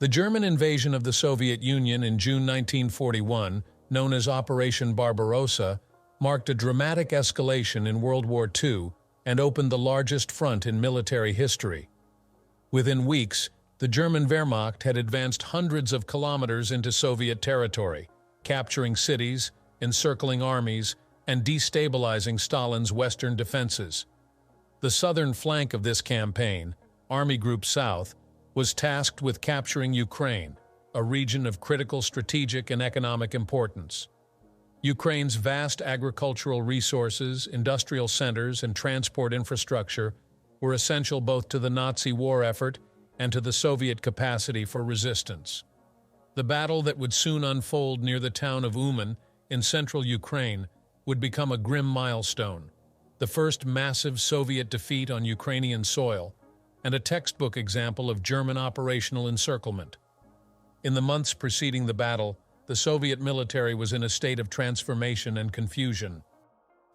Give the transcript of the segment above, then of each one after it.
The German invasion of the Soviet Union in June 1941, known as Operation Barbarossa, marked a dramatic escalation in World War II and opened the largest front in military history. Within weeks, the German Wehrmacht had advanced hundreds of kilometers into Soviet territory, capturing cities, encircling armies, and destabilizing Stalin's western defenses. The southern flank of this campaign, Army Group South, was tasked with capturing Ukraine, a region of critical strategic and economic importance. Ukraine's vast agricultural resources, industrial centers, and transport infrastructure were essential both to the Nazi war effort and to the Soviet capacity for resistance. The battle that would soon unfold near the town of Uman in central Ukraine would become a grim milestone, the first massive Soviet defeat on Ukrainian soil, and a textbook example of German operational encirclement. In the months preceding the battle, the Soviet military was in a state of transformation and confusion.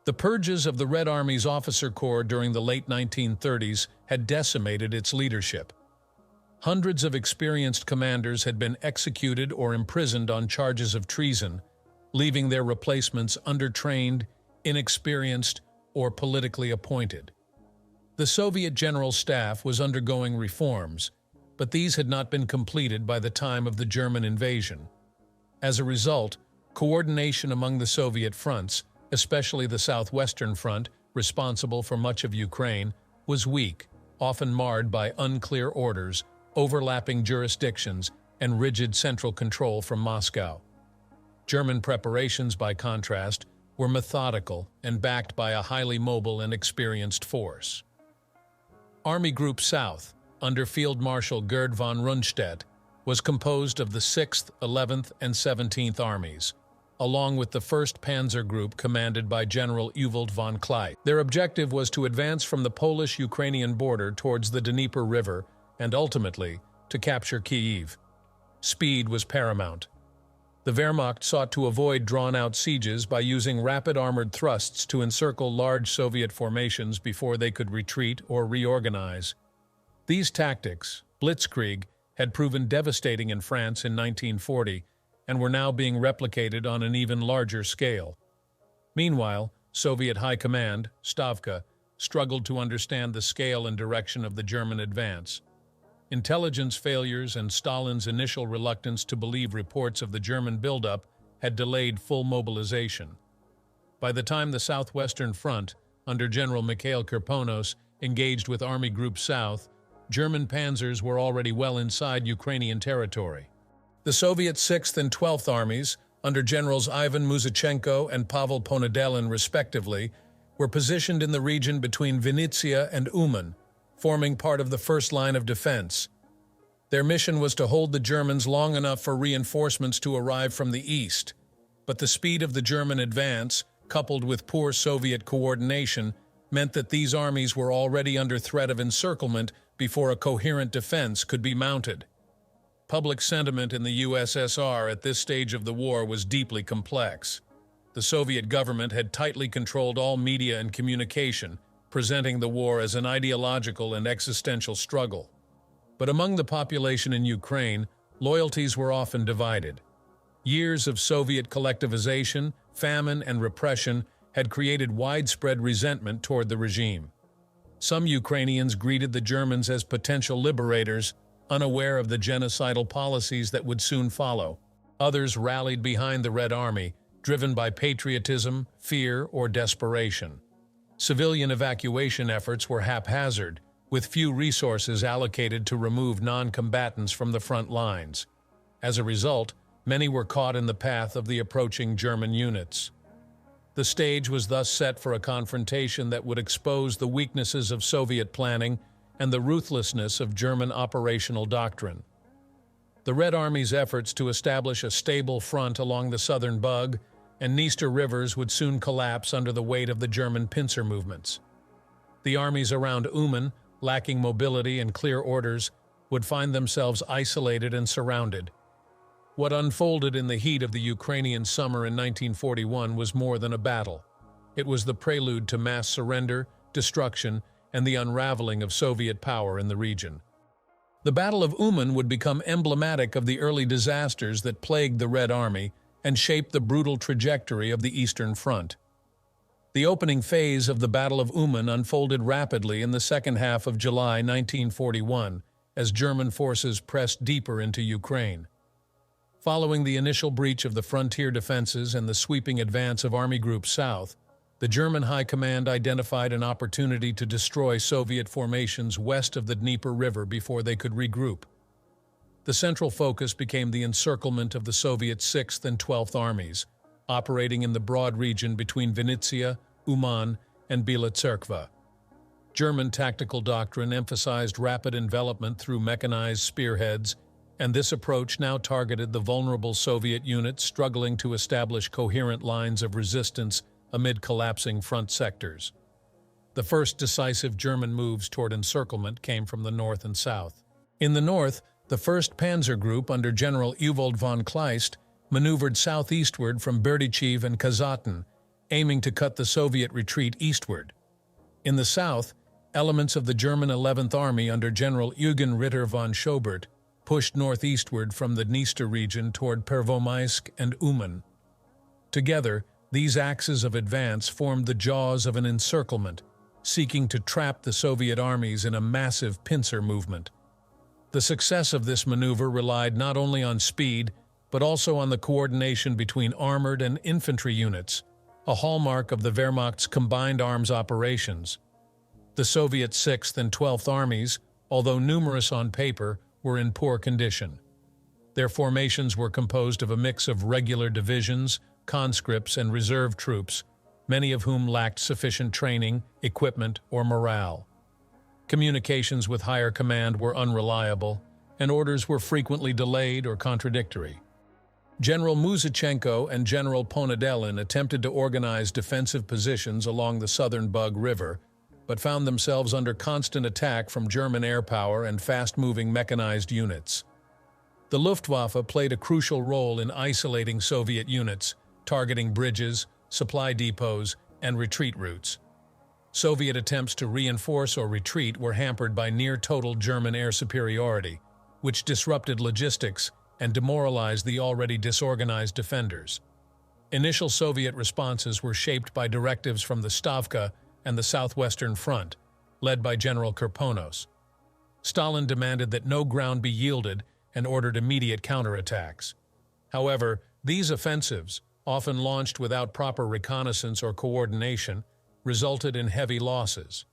The purges of the Red Army's officer corps during the late 1930s had decimated its leadership. Hundreds of experienced commanders had been executed or imprisoned on charges of treason, leaving their replacements undertrained, inexperienced, or politically appointed. The Soviet General Staff was undergoing reforms, but these had not been completed by the time of the German invasion. As a result, coordination among the Soviet fronts, especially the Southwestern Front, responsible for much of Ukraine, was weak, often marred by unclear orders, overlapping jurisdictions, and rigid central control from Moscow. German preparations, by contrast, were methodical and backed by a highly mobile and experienced force. Army Group South, under Field Marshal Gerd von Rundstedt, was composed of the 6th, 11th, and 17th Armies, along with the 1st Panzer Group commanded by General Ewald von Kleist. Their objective was to advance from the Polish-Ukrainian border towards the Dnieper River and ultimately to capture Kyiv. Speed was paramount. The Wehrmacht sought to avoid drawn-out sieges by using rapid armored thrusts to encircle large Soviet formations before they could retreat or reorganize. These tactics, blitzkrieg, had proven devastating in France in 1940 and were now being replicated on an even larger scale. Meanwhile, Soviet High Command, Stavka, struggled to understand the scale and direction of the German advance. Intelligence failures and Stalin's initial reluctance to believe reports of the German buildup had delayed full mobilization. By the time the Southwestern Front, under General Mikhail Kirponos, engaged with Army Group South, German panzers were already well inside Ukrainian territory. The Soviet 6th and 12th Armies, under Generals Ivan Muzichenko and Pavel Ponedelin respectively, were positioned in the region between Vinnytsia and Uman, forming part of the first line of defense. Their mission was to hold the Germans long enough for reinforcements to arrive from the east, but the speed of the German advance, coupled with poor Soviet coordination, meant that these armies were already under threat of encirclement before a coherent defense could be mounted. Public sentiment in the USSR at this stage of the war was deeply complex. The Soviet government had tightly controlled all media and communication, presenting the war as an ideological and existential struggle. But among the population in Ukraine, loyalties were often divided. Years of Soviet collectivization, famine, and repression had created widespread resentment toward the regime. Some Ukrainians greeted the Germans as potential liberators, unaware of the genocidal policies that would soon follow. Others rallied behind the Red Army, driven by patriotism, fear, or desperation. Civilian evacuation efforts were haphazard, with few resources allocated to remove non-combatants from the front lines. As a result, many were caught in the path of the approaching German units. The stage was thus set for a confrontation that would expose the weaknesses of Soviet planning and the ruthlessness of German operational doctrine. The Red Army's efforts to establish a stable front along the southern Bug and Dniester rivers would soon collapse under the weight of the German pincer movements. The armies around Uman, lacking mobility and clear orders, would find themselves isolated and surrounded. What unfolded in the heat of the Ukrainian summer in 1941 was more than a battle. It was the prelude to mass surrender, destruction, and the unraveling of Soviet power in the region. The Battle of Uman would become emblematic of the early disasters that plagued the Red Army and shaped the brutal trajectory of the Eastern Front. The opening phase of the Battle of Uman unfolded rapidly in the second half of July 1941 as German forces pressed deeper into Ukraine. Following the initial breach of the frontier defenses and the sweeping advance of Army Group South, the German High Command identified an opportunity to destroy Soviet formations west of the Dnieper River before they could regroup. The central focus became the encirclement of the Soviet 6th and 12th Armies, operating in the broad region between Vinnytsia, Uman, and Bila Tserkva. German tactical doctrine emphasized rapid envelopment through mechanized spearheads, and this approach now targeted the vulnerable Soviet units struggling to establish coherent lines of resistance amid collapsing front sectors. The first decisive German moves toward encirclement came from the north and south. In the north, the 1st Panzer Group under General Ewald von Kleist maneuvered southeastward from Berdichev and Kazatin, aiming to cut the Soviet retreat eastward. In the south, elements of the German 11th Army under General Eugen Ritter von Schobert pushed northeastward from the Dniester region toward Pervomaisk and Uman. Together, these axes of advance formed the jaws of an encirclement, seeking to trap the Soviet armies in a massive pincer movement. The success of this maneuver relied not only on speed, but also on the coordination between armored and infantry units, a hallmark of the Wehrmacht's combined arms operations. The Soviet 6th and 12th Armies, although numerous on paper, were in poor condition. Their formations were composed of a mix of regular divisions, conscripts, and reserve troops, many of whom lacked sufficient training, equipment, or morale. Communications with higher command were unreliable, and orders were frequently delayed or contradictory. General Muzichenko and General Ponedelin attempted to organize defensive positions along the southern Bug River, but found themselves under constant attack from German air power and fast-moving mechanized units. The Luftwaffe played a crucial role in isolating Soviet units, targeting bridges, supply depots, and retreat routes. Soviet attempts to reinforce or retreat were hampered by near-total German air superiority, which disrupted logistics and demoralized the already disorganized defenders. Initial Soviet responses were shaped by directives from the Stavka and the Southwestern Front, led by General Kirponos. Stalin demanded that no ground be yielded and ordered immediate counterattacks. However, these offensives, often launched without proper reconnaissance or coordination, resulted in heavy losses.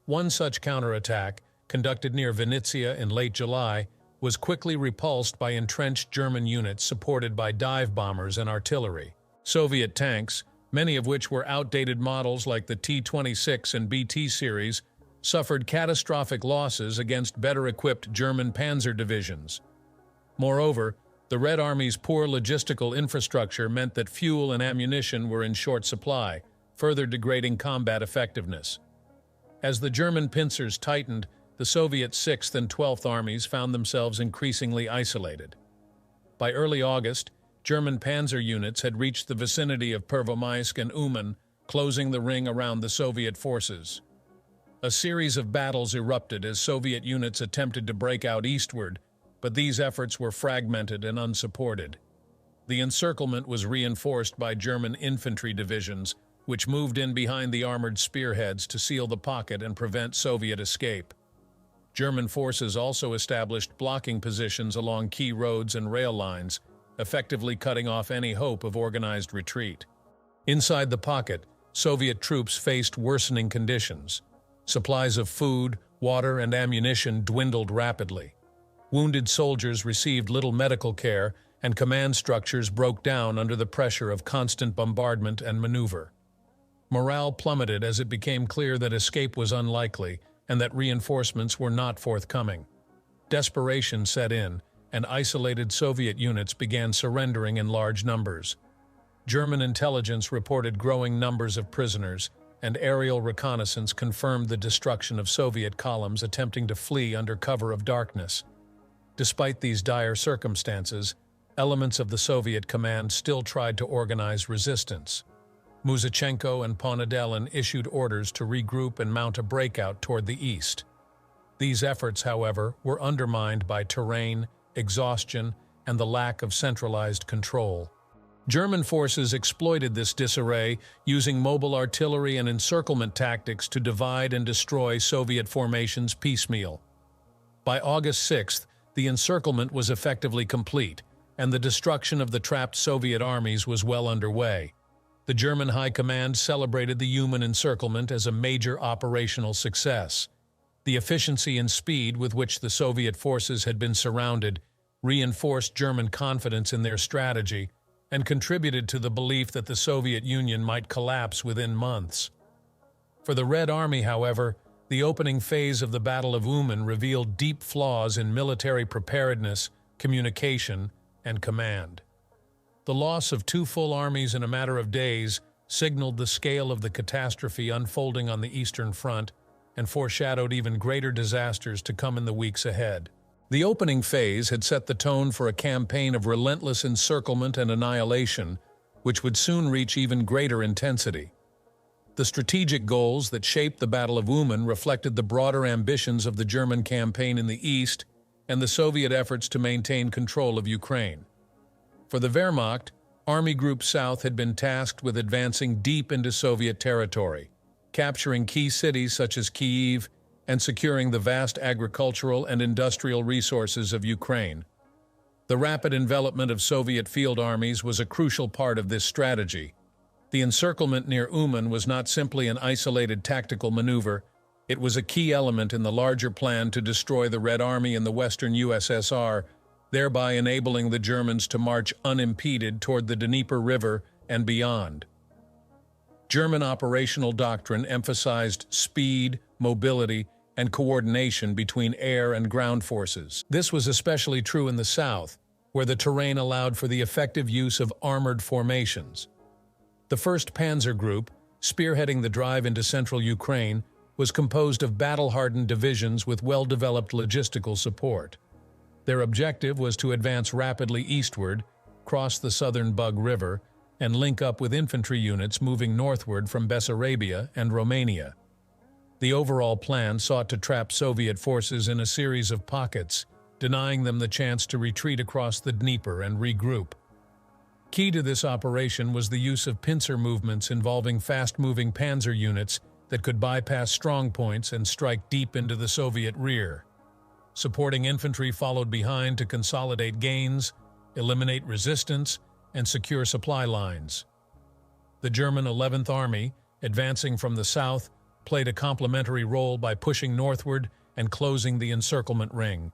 One such counterattack, conducted near Vinnytsia in late July, was quickly repulsed by entrenched German units supported by dive bombers and artillery. Soviet tanks, many of which were outdated models like the T-26 and BT series, suffered catastrophic losses against better-equipped German panzer divisions. Moreover, the Red Army's poor logistical infrastructure meant that fuel and ammunition were in short supply, further degrading combat effectiveness. As the German pincers tightened, the Soviet 6th and 12th Armies found themselves increasingly isolated. By early August, German panzer units had reached the vicinity of Pervomaisk and Uman, closing the ring around the Soviet forces. A series of battles erupted as Soviet units attempted to break out eastward, but these efforts were fragmented and unsupported. The encirclement was reinforced by German infantry divisions, which moved in behind the armored spearheads to seal the pocket and prevent Soviet escape. German forces also established blocking positions along key roads and rail lines, effectively cutting off any hope of organized retreat. Inside the pocket, Soviet troops faced worsening conditions. Supplies of food, water, and ammunition dwindled rapidly. Wounded soldiers received little medical care, and command structures broke down under the pressure of constant bombardment and maneuver. Morale plummeted as it became clear that escape was unlikely and that reinforcements were not forthcoming. Desperation set in, and isolated Soviet units began surrendering in large numbers. German intelligence reported growing numbers of prisoners, and aerial reconnaissance confirmed the destruction of Soviet columns attempting to flee under cover of darkness. Despite these dire circumstances, elements of the Soviet command still tried to organize resistance. Muzichenko and Ponedelin issued orders to regroup and mount a breakout toward the east. These efforts, however, were undermined by terrain, exhaustion, and the lack of centralized control. German forces exploited this disarray, using mobile artillery and encirclement tactics to divide and destroy Soviet formations piecemeal. By August 6th, the encirclement was effectively complete, and the destruction of the trapped Soviet armies was well underway. The German High Command celebrated the Uman encirclement as a major operational success. The efficiency and speed with which the Soviet forces had been surrounded reinforced German confidence in their strategy and contributed to the belief that the Soviet Union might collapse within months. For the Red Army, however, the opening phase of the Battle of Uman revealed deep flaws in military preparedness, communication, and command. The loss of 2 full armies in a matter of days signaled the scale of the catastrophe unfolding on the Eastern Front and foreshadowed even greater disasters to come in the weeks ahead. The opening phase had set the tone for a campaign of relentless encirclement and annihilation, which would soon reach even greater intensity. The strategic goals that shaped the Battle of Uman reflected the broader ambitions of the German campaign in the East and the Soviet efforts to maintain control of Ukraine. For the Wehrmacht, Army Group South had been tasked with advancing deep into Soviet territory, capturing key cities such as Kyiv, and securing the vast agricultural and industrial resources of Ukraine. The rapid envelopment of Soviet field armies was a crucial part of this strategy. The encirclement near Uman was not simply an isolated tactical maneuver, it was a key element in the larger plan to destroy the Red Army in the western USSR, thereby enabling the Germans to march unimpeded toward the Dnieper River and beyond. German operational doctrine emphasized speed, mobility, and coordination between air and ground forces. This was especially true in the south, where the terrain allowed for the effective use of armored formations. The 1st Panzer Group, spearheading the drive into central Ukraine, was composed of battle-hardened divisions with well-developed logistical support. Their objective was to advance rapidly eastward, cross the southern Bug River, and link up with infantry units moving northward from Bessarabia and Romania. The overall plan sought to trap Soviet forces in a series of pockets, denying them the chance to retreat across the Dnieper and regroup. Key to this operation was the use of pincer movements involving fast-moving panzer units that could bypass strongpoints and strike deep into the Soviet rear. Supporting infantry followed behind to consolidate gains, eliminate resistance, and secure supply lines. The German 11th Army, advancing from the south, played a complementary role by pushing northward and closing the encirclement ring.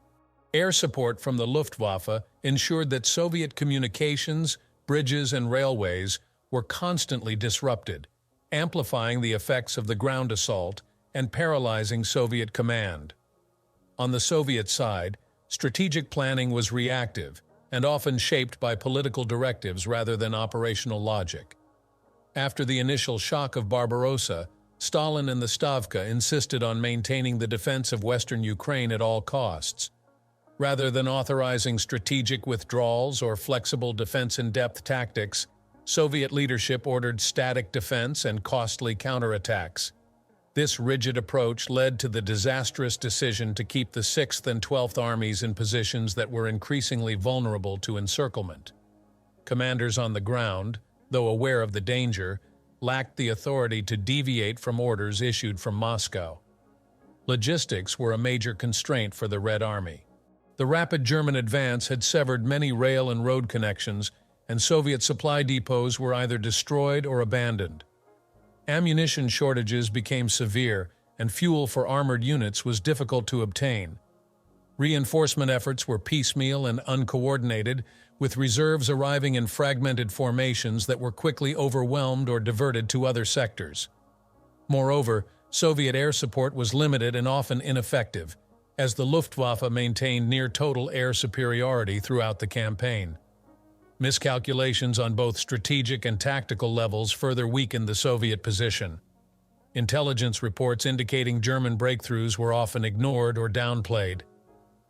Air support from the Luftwaffe ensured that Soviet communications, bridges, and railways were constantly disrupted, amplifying the effects of the ground assault and paralyzing Soviet command. On the Soviet side, strategic planning was reactive and often shaped by political directives rather than operational logic. After the initial shock of Barbarossa, Stalin and the Stavka insisted on maintaining the defense of western Ukraine at all costs. Rather than authorizing strategic withdrawals or flexible defense-in-depth tactics, Soviet leadership ordered static defense and costly counterattacks. This rigid approach led to the disastrous decision to keep the 6th and 12th Armies in positions that were increasingly vulnerable to encirclement. Commanders on the ground, though aware of the danger, lacked the authority to deviate from orders issued from Moscow. Logistics were a major constraint for the Red Army. The rapid German advance had severed many rail and road connections, and Soviet supply depots were either destroyed or abandoned. Ammunition shortages became severe, and fuel for armored units was difficult to obtain. Reinforcement efforts were piecemeal and uncoordinated, with reserves arriving in fragmented formations that were quickly overwhelmed or diverted to other sectors. Moreover, Soviet air support was limited and often ineffective, as the Luftwaffe maintained near-total air superiority throughout the campaign. Miscalculations on both strategic and tactical levels further weakened the Soviet position. Intelligence reports indicating German breakthroughs were often ignored or downplayed.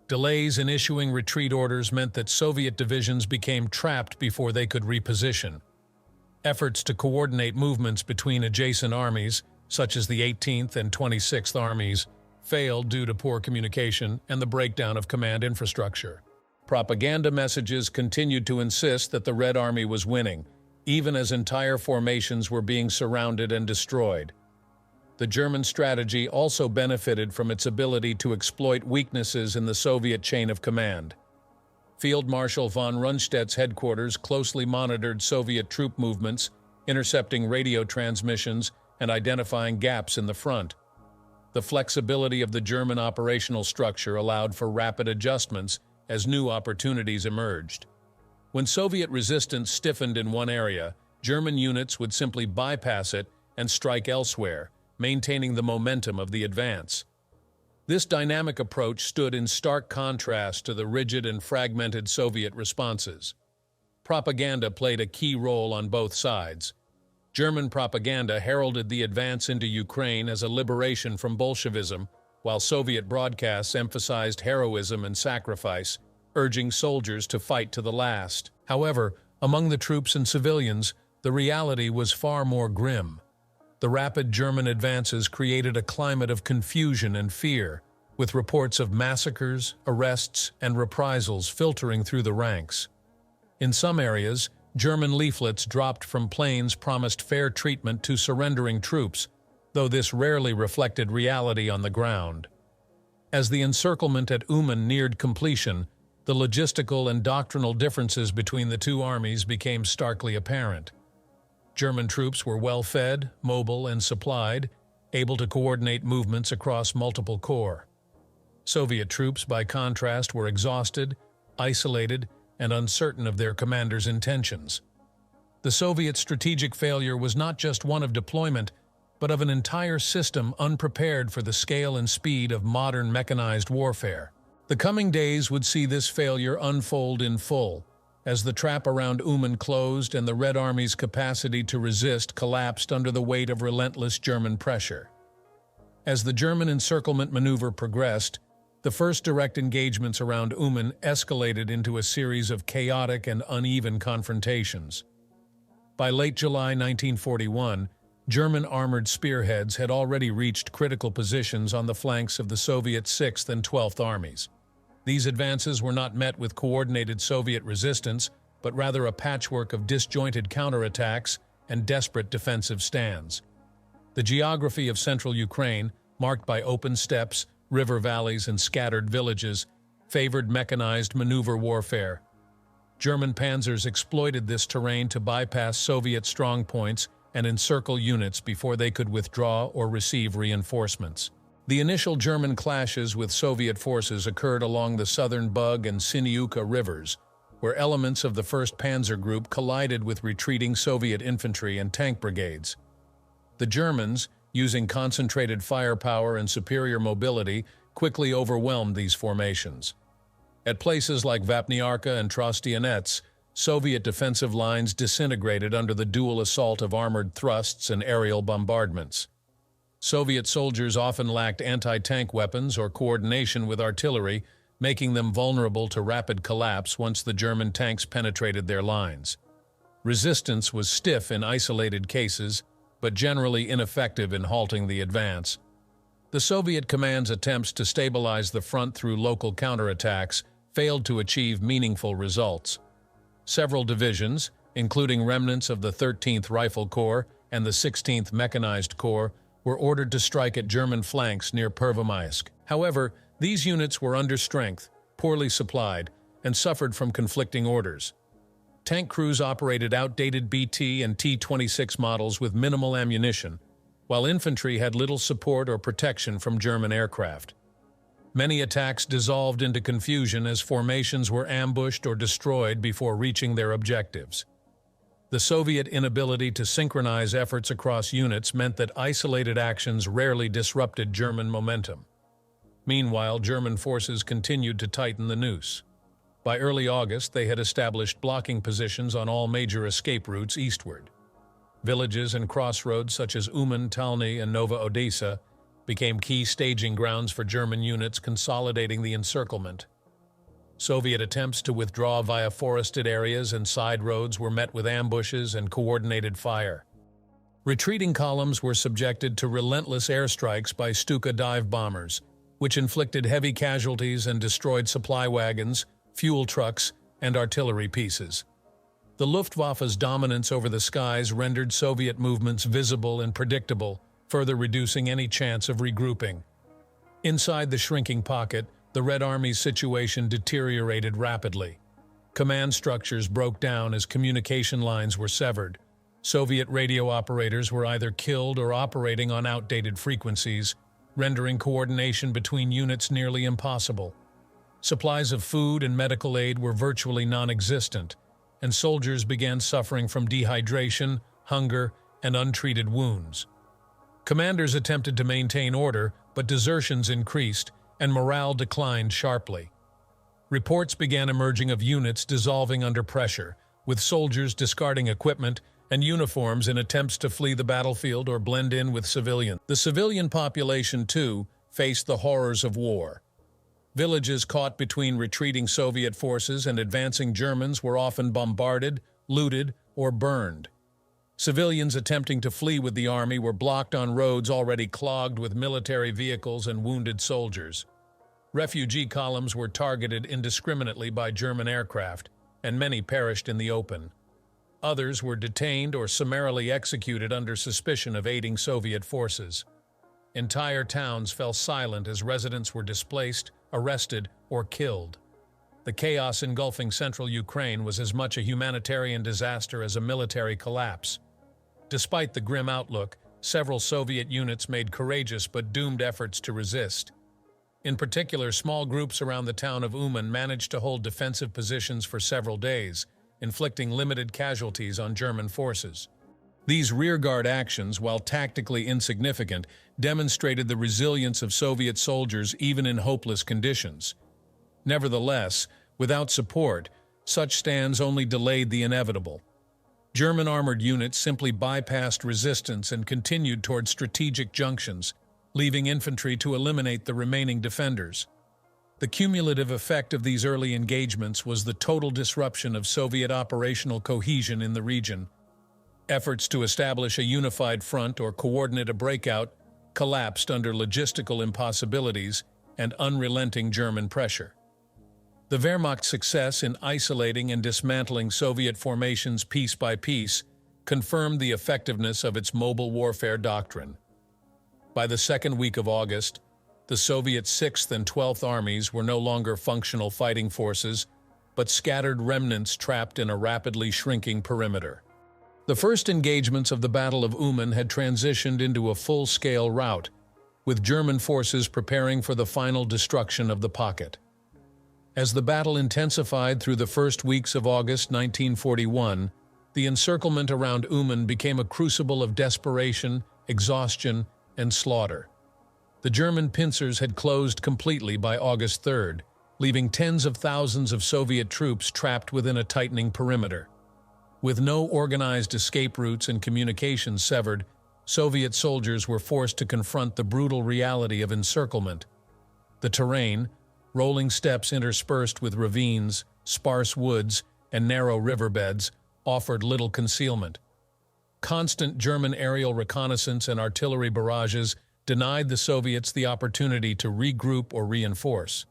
Delays in issuing retreat orders meant that Soviet divisions became trapped before they could reposition. Efforts to coordinate movements between adjacent armies, such as the 18th and 26th Armies, failed due to poor communication and the breakdown of command infrastructure. Propaganda messages continued to insist that the Red Army was winning, even as entire formations were being surrounded and destroyed. The German strategy also benefited from its ability to exploit weaknesses in the Soviet chain of command. Field Marshal von Rundstedt's headquarters closely monitored Soviet troop movements, intercepting radio transmissions and identifying gaps in the front. The flexibility of the German operational structure allowed for rapid adjustments as new opportunities emerged. When Soviet resistance stiffened in one area, German units would simply bypass it and strike elsewhere, maintaining the momentum of the advance. This dynamic approach stood in stark contrast to the rigid and fragmented Soviet responses. Propaganda played a key role on both sides. German propaganda heralded the advance into Ukraine as a liberation from Bolshevism, while Soviet broadcasts emphasized heroism and sacrifice, urging soldiers to fight to the last. However, among the troops and civilians, the reality was far more grim. The rapid German advances created a climate of confusion and fear, with reports of massacres, arrests, and reprisals filtering through the ranks. In some areas, German leaflets dropped from planes promised fair treatment to surrendering troops, though this rarely reflected reality on the ground. As the encirclement at Uman neared completion, the logistical and doctrinal differences between the two armies became starkly apparent. German troops were well-fed, mobile, and supplied, able to coordinate movements across multiple corps. Soviet troops, by contrast, were exhausted, isolated, and uncertain of their commander's intentions. The Soviet strategic failure was not just one of deployment, but of an entire system unprepared for the scale and speed of modern mechanized warfare. The coming days would see this failure unfold in full, as the trap around Uman closed and the Red Army's capacity to resist collapsed under the weight of relentless German pressure. As the German encirclement maneuver progressed, the first direct engagements around Uman escalated into a series of chaotic and uneven confrontations. By late July 1941, German armored spearheads had already reached critical positions on the flanks of the Soviet 6th and 12th Armies. These advances were not met with coordinated Soviet resistance, but rather a patchwork of disjointed counterattacks and desperate defensive stands. The geography of central Ukraine, marked by open steppes, river valleys, and scattered villages, favored mechanized maneuver warfare. German panzers exploited this terrain to bypass Soviet strongpoints and encircle units before they could withdraw or receive reinforcements. The initial German clashes with Soviet forces occurred along the southern Bug and Siniuka rivers, where elements of the 1st Panzer Group collided with retreating Soviet infantry and tank brigades. The Germans, using concentrated firepower and superior mobility, quickly overwhelmed these formations. At places like Vapniarka and Trostianets, Soviet defensive lines disintegrated under the dual assault of armored thrusts and aerial bombardments. Soviet soldiers often lacked anti-tank weapons or coordination with artillery, making them vulnerable to rapid collapse once the German tanks penetrated their lines. Resistance was stiff in isolated cases, but generally ineffective in halting the advance. The Soviet command's attempts to stabilize the front through local counterattacks failed to achieve meaningful results. Several divisions, including remnants of the 13th Rifle Corps and the 16th Mechanized Corps, were ordered to strike at German flanks near Pervomaisk. However, these units were under strength, poorly supplied, and suffered from conflicting orders. Tank crews operated outdated BT and T-26 models with minimal ammunition, while infantry had little support or protection from German aircraft. Many attacks dissolved into confusion as formations were ambushed or destroyed before reaching their objectives. The Soviet inability to synchronize efforts across units meant that isolated actions rarely disrupted German momentum. Meanwhile, German forces continued to tighten the noose. By early August, they had established blocking positions on all major escape routes eastward. Villages and crossroads such as Uman, Talny, and Nova Odessa became key staging grounds for German units consolidating the encirclement. Soviet attempts to withdraw via forested areas and side roads were met with ambushes and coordinated fire. Retreating columns were subjected to relentless airstrikes by Stuka dive bombers, which inflicted heavy casualties and destroyed supply wagons, fuel trucks, and artillery pieces. The Luftwaffe's dominance over the skies rendered Soviet movements visible and predictable, further reducing any chance of regrouping. Inside the shrinking pocket, the Red Army's situation deteriorated rapidly. Command structures broke down as communication lines were severed. Soviet radio operators were either killed or operating on outdated frequencies, rendering coordination between units nearly impossible. Supplies of food and medical aid were virtually non-existent, and soldiers began suffering from dehydration, hunger, and untreated wounds. Commanders attempted to maintain order, but desertions increased, and morale declined sharply. Reports began emerging of units dissolving under pressure, with soldiers discarding equipment and uniforms in attempts to flee the battlefield or blend in with civilians. The civilian population, too, faced the horrors of war. Villages caught between retreating Soviet forces and advancing Germans were often bombarded, looted, or burned. Civilians attempting to flee with the army were blocked on roads already clogged with military vehicles and wounded soldiers. Refugee columns were targeted indiscriminately by German aircraft, and many perished in the open. Others were detained or summarily executed under suspicion of aiding Soviet forces. Entire towns fell silent as residents were displaced, arrested, or killed. The chaos engulfing central Ukraine was as much a humanitarian disaster as a military collapse. Despite the grim outlook, several Soviet units made courageous but doomed efforts to resist. In particular, small groups around the town of Uman managed to hold defensive positions for several days, inflicting limited casualties on German forces. These rearguard actions, while tactically insignificant, demonstrated the resilience of Soviet soldiers even in hopeless conditions. Nevertheless, without support, such stands only delayed the inevitable. German armored units simply bypassed resistance and continued toward strategic junctions, leaving infantry to eliminate the remaining defenders. The cumulative effect of these early engagements was the total disruption of Soviet operational cohesion in the region. Efforts to establish a unified front or coordinate a breakout collapsed under logistical impossibilities and unrelenting German pressure. The Wehrmacht's success in isolating and dismantling Soviet formations piece by piece confirmed the effectiveness of its mobile warfare doctrine. By the second week of August, the Soviet 6th and 12th Armies were no longer functional fighting forces, but scattered remnants trapped in a rapidly shrinking perimeter. The first engagements of the Battle of Uman had transitioned into a full-scale rout, with German forces preparing for the final destruction of the pocket. As the battle intensified through the first weeks of August 1941, the encirclement around Uman became a crucible of desperation, exhaustion, and slaughter. The German pincers had closed completely by August 3rd, leaving tens of thousands of Soviet troops trapped within a tightening perimeter. With no organized escape routes and communications severed, Soviet soldiers were forced to confront the brutal reality of encirclement. The terrain, rolling steppes interspersed with ravines, sparse woods, and narrow riverbeds, offered little concealment. Constant German aerial reconnaissance and artillery barrages denied the Soviets the opportunity to regroup or reinforce.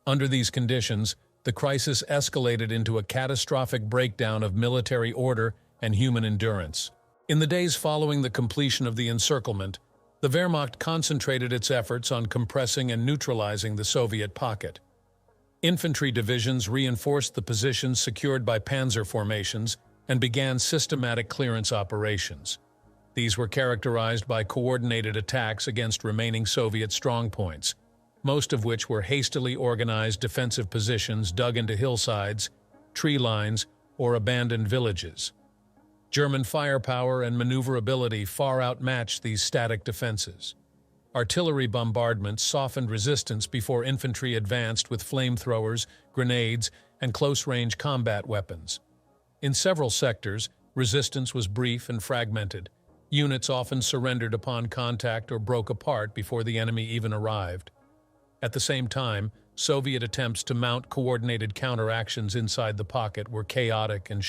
Under these conditions, the crisis escalated into a catastrophic breakdown of military order and human endurance. In the days following the completion of the encirclement, the Wehrmacht concentrated its efforts on compressing and neutralizing the Soviet pocket. Infantry divisions reinforced the positions secured by panzer formations and began systematic clearance operations. These were characterized by coordinated attacks against remaining Soviet strongpoints, most of which were hastily organized defensive positions dug into hillsides, tree lines, or abandoned villages. German firepower and maneuverability far outmatched these static defenses. Artillery bombardments softened resistance before infantry advanced with flamethrowers, grenades, and close-range combat weapons. In several sectors, resistance was brief and fragmented. Units often surrendered upon contact or broke apart before the enemy even arrived. At the same time, Soviet attempts to mount coordinated counteractions inside the pocket were chaotic and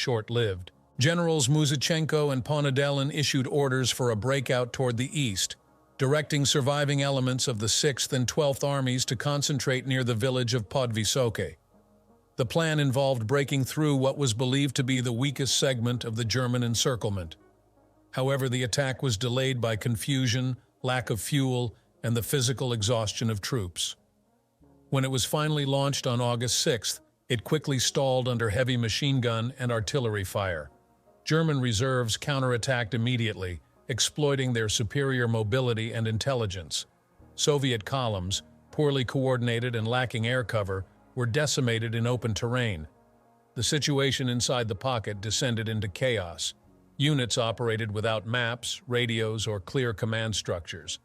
Generals Muzichenko and Ponedelin issued orders for a breakout toward the east, directing surviving elements of the 6th and 12th Armies to concentrate near the village of Podvysoke. The plan involved breaking through what was believed to be the weakest segment of the German encirclement. However, the attack was delayed by confusion, lack of fuel, and the physical exhaustion of troops. When it was finally launched on August 6th, it quickly stalled under heavy machine gun and artillery fire. German reserves counterattacked immediately, exploiting their superior mobility and intelligence. Soviet columns, poorly coordinated and lacking air cover, were decimated in open terrain. The situation inside the pocket descended into chaos. Units operated without maps, radios, or clear command structures.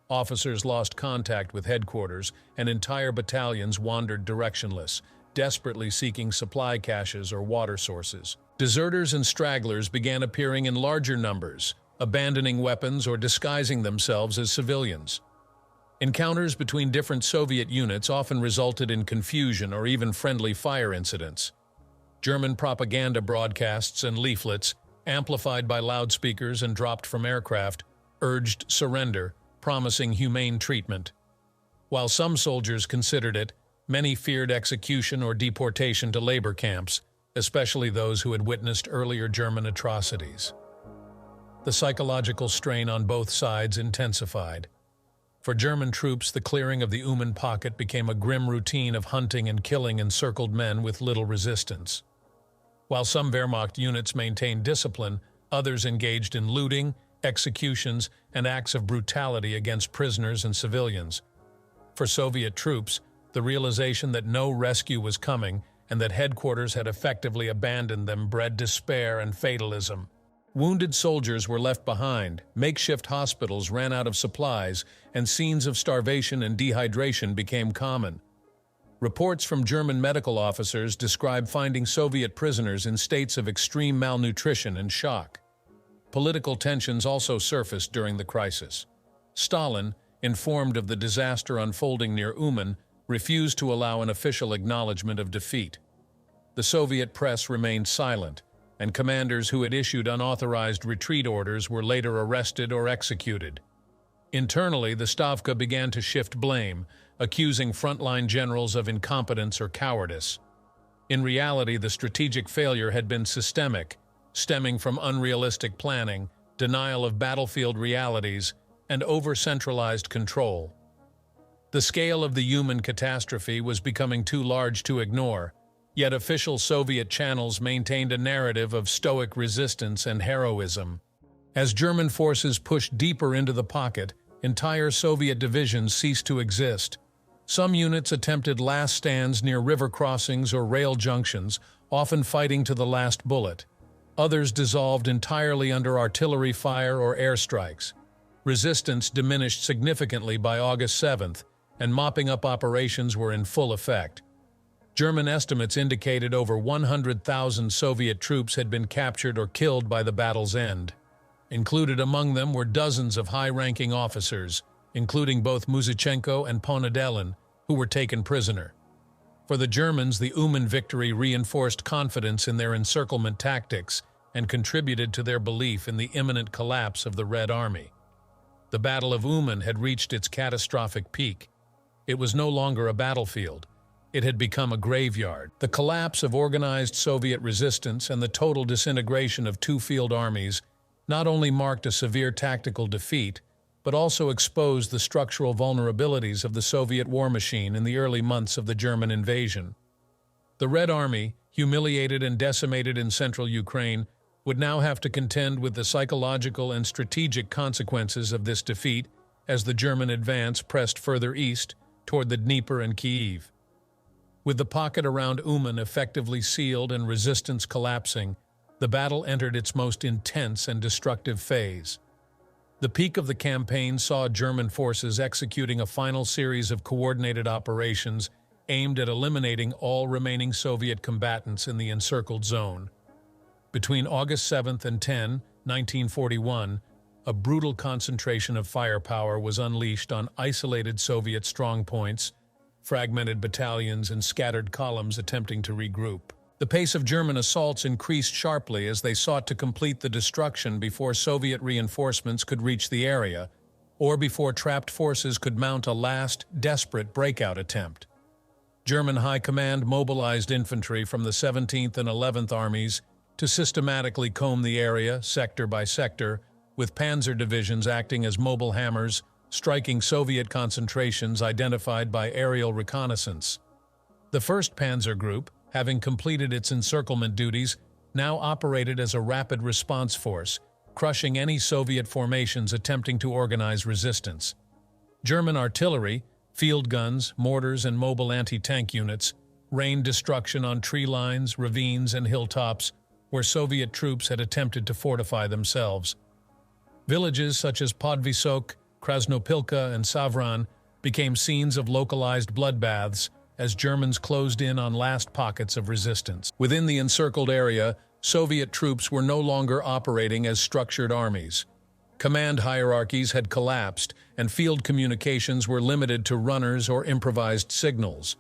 Officers lost contact with headquarters, and entire battalions wandered directionless, desperately seeking supply caches or water sources. Deserters and stragglers began appearing in larger numbers, abandoning weapons or disguising themselves as civilians. Encounters between different Soviet units often resulted in confusion or even friendly fire incidents. German propaganda broadcasts and leaflets, amplified by loudspeakers and dropped from aircraft, urged surrender, promising humane treatment. While some soldiers considered it, many feared execution or deportation to labor camps, especially those who had witnessed earlier German atrocities. The psychological strain on both sides intensified. For German troops, the clearing of the Uman pocket became a grim routine of hunting and killing encircled men with little resistance. While some Wehrmacht units maintained discipline, others engaged in looting, executions, and acts of brutality against prisoners and civilians. For Soviet troops, the realization that no rescue was coming and that headquarters had effectively abandoned them bred despair and fatalism. Wounded soldiers were left behind, makeshift hospitals ran out of supplies, and scenes of starvation and dehydration became common. Reports from German medical officers describe finding Soviet prisoners in states of extreme malnutrition and shock. Political tensions also surfaced during the crisis. Stalin, informed of the disaster unfolding near Uman, refused to allow an official acknowledgement of defeat. The Soviet press remained silent, and commanders who had issued unauthorized retreat orders were later arrested or executed. Internally, the Stavka began to shift blame, accusing frontline generals of incompetence or cowardice. In reality, the strategic failure had been systemic, stemming from unrealistic planning, denial of battlefield realities, and over-centralized control. The scale of the Uman catastrophe was becoming too large to ignore, yet official Soviet channels maintained a narrative of stoic resistance and heroism. As German forces pushed deeper into the pocket, entire Soviet divisions ceased to exist. Some units attempted last stands near river crossings or rail junctions, often fighting to the last bullet. Others dissolved entirely under artillery fire or airstrikes. Resistance diminished significantly by August 7th, and mopping-up operations were in full effect. German estimates indicated over 100,000 Soviet troops had been captured or killed by the battle's end. Included among them were dozens of high-ranking officers, including both Musichenko and Ponedelin, who were taken prisoner. For the Germans, the Uman victory reinforced confidence in their encirclement tactics and contributed to their belief in the imminent collapse of the Red Army. The Battle of Uman had reached its catastrophic peak. It was no longer a battlefield. It had become a graveyard. The collapse of organized Soviet resistance and the total disintegration of two field armies not only marked a severe tactical defeat, but also exposed the structural vulnerabilities of the Soviet war machine in the early months of the German invasion. The Red Army, humiliated and decimated in central Ukraine, would now have to contend with the psychological and strategic consequences of this defeat as the German advance pressed further east toward the Dnieper and Kyiv. With the pocket around Uman effectively sealed and resistance collapsing, the battle entered its most intense and destructive phase. The peak of the campaign saw German forces executing a final series of coordinated operations aimed at eliminating all remaining Soviet combatants in the encircled zone. Between August 7th and 10, 1941, a brutal concentration of firepower was unleashed on isolated Soviet strongpoints, fragmented battalions, and scattered columns attempting to regroup. The pace of German assaults increased sharply as they sought to complete the destruction before Soviet reinforcements could reach the area, or before trapped forces could mount a last, desperate breakout attempt. German High Command mobilized infantry from the 17th and 11th Armies to systematically comb the area, sector by sector, with panzer divisions acting as mobile hammers, striking Soviet concentrations identified by aerial reconnaissance. The 1st Panzer Group, having completed its encirclement duties, now operated as a rapid response force, crushing any Soviet formations attempting to organize resistance. German artillery, field guns, mortars, and mobile anti-tank units rained destruction on tree lines, ravines, and hilltops where Soviet troops had attempted to fortify themselves. Villages such as Podvisok, Krasnopilka, and Savran became scenes of localized bloodbaths as Germans closed in on last pockets of resistance. Within the encircled area, Soviet troops were no longer operating as structured armies. Command hierarchies had collapsed, and field communications were limited to runners or improvised signals.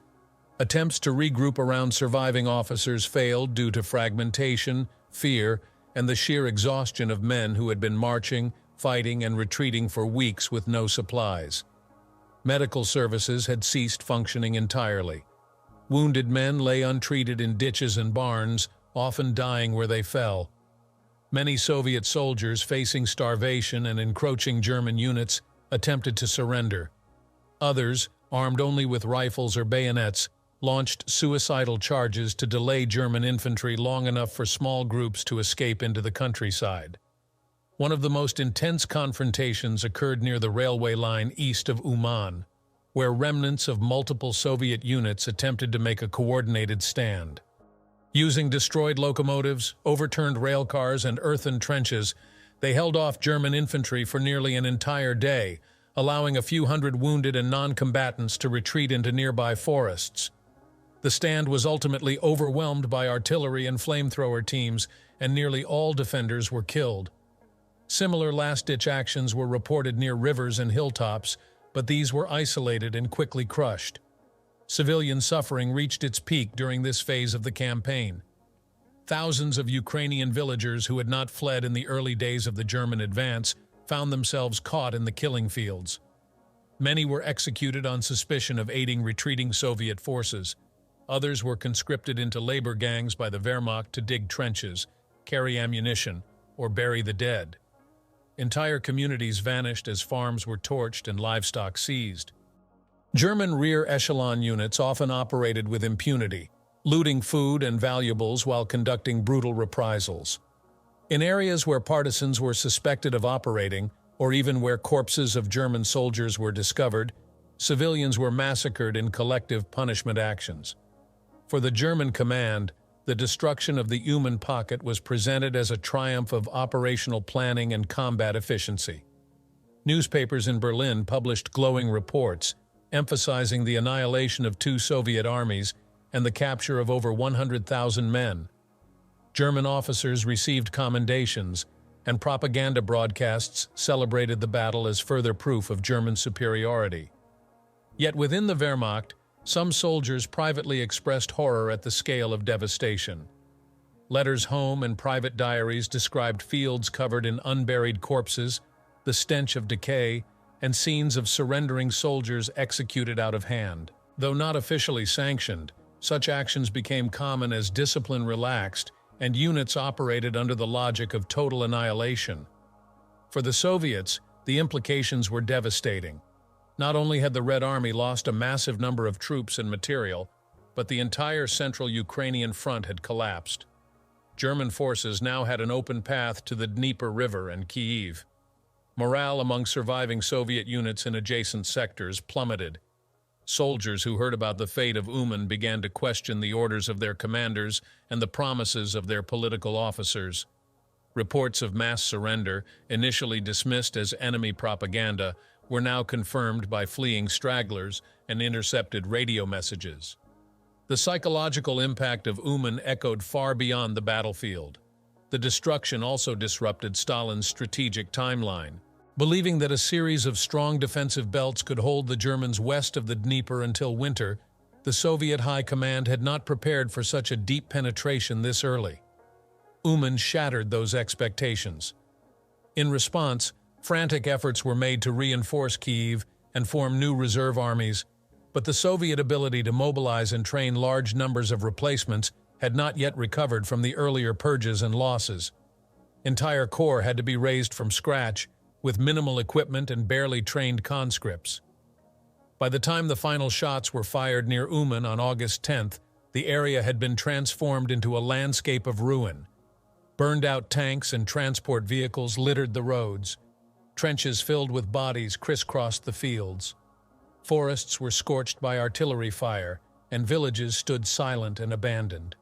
Attempts to regroup around surviving officers failed due to fragmentation, fear, and the sheer exhaustion of men who had been marching, fighting, and retreating for weeks with no supplies. Medical services had ceased functioning entirely. Wounded men lay untreated in ditches and barns, often dying where they fell. Many Soviet soldiers facing starvation and encroaching German units attempted to surrender. Others, armed only with rifles or bayonets, launched suicidal charges to delay German infantry long enough for small groups to escape into the countryside. One of the most intense confrontations occurred near the railway line east of Uman, where remnants of multiple Soviet units attempted to make a coordinated stand. Using destroyed locomotives, overturned rail cars, and earthen trenches, they held off German infantry for nearly an entire day, allowing a few hundred wounded and non-combatants to retreat into nearby forests. The stand was ultimately overwhelmed by artillery and flamethrower teams, and nearly all defenders were killed. Similar last-ditch actions were reported near rivers and hilltops, but these were isolated and quickly crushed. Civilian suffering reached its peak during this phase of the campaign. Thousands of Ukrainian villagers who had not fled in the early days of the German advance found themselves caught in the killing fields. Many were executed on suspicion of aiding retreating Soviet forces. Others were conscripted into labor gangs by the Wehrmacht to dig trenches, carry ammunition, or bury the dead. Entire communities vanished as farms were torched and livestock seized. German rear echelon units often operated with impunity, looting food and valuables while conducting brutal reprisals. In areas where partisans were suspected of operating, or even where corpses of German soldiers were discovered, civilians were massacred in collective punishment actions. For the German command, the destruction of the Uman pocket was presented as a triumph of operational planning and combat efficiency. Newspapers in Berlin published glowing reports, emphasizing the annihilation of 2 Soviet armies and the capture of over 100,000 men. German officers received commendations, and propaganda broadcasts celebrated the battle as further proof of German superiority. Yet within the Wehrmacht, some soldiers privately expressed horror at the scale of devastation. Letters home and private diaries described fields covered in unburied corpses, the stench of decay, and scenes of surrendering soldiers executed out of hand. Though not officially sanctioned, such actions became common as discipline relaxed and units operated under the logic of total annihilation. For the Soviets, the implications were devastating. Not only had the Red Army lost a massive number of troops and material, but the entire central Ukrainian front had collapsed. German forces now had an open path to the Dnieper River and Kyiv. Morale among surviving Soviet units in adjacent sectors plummeted. Soldiers who heard about the fate of Uman began to question the orders of their commanders and the promises of their political officers. Reports of mass surrender, initially dismissed as enemy propaganda, were now confirmed by fleeing stragglers and intercepted radio messages. The psychological impact of Uman echoed far beyond the battlefield. The destruction also disrupted Stalin's strategic timeline. Believing that a series of strong defensive belts could hold the Germans west of the Dnieper until winter, the Soviet High Command had not prepared for such a deep penetration this early. Uman shattered those expectations. In response, Frantic efforts were made to reinforce Kyiv and form new reserve armies, but the Soviet ability to mobilize and train large numbers of replacements had not yet recovered from the earlier purges and losses. Entire corps had to be raised from scratch, with minimal equipment and barely trained conscripts. By the time the final shots were fired near Uman on August 10th, the area had been transformed into a landscape of ruin. Burned-out tanks and transport vehicles littered the roads. Trenches filled with bodies crisscrossed the fields. Forests were scorched by artillery fire, and villages stood silent and abandoned.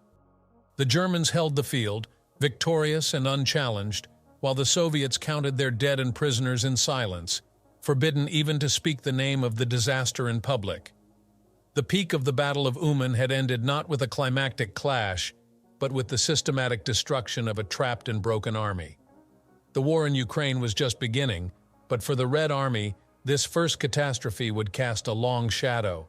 The Germans held the field, victorious and unchallenged, while the Soviets counted their dead and prisoners in silence, forbidden even to speak the name of the disaster in public. The peak of the Battle of Uman had ended not with a climactic clash, but with the systematic destruction of a trapped and broken army. The war in Ukraine was just beginning, but for the Red Army, this first catastrophe would cast a long shadow.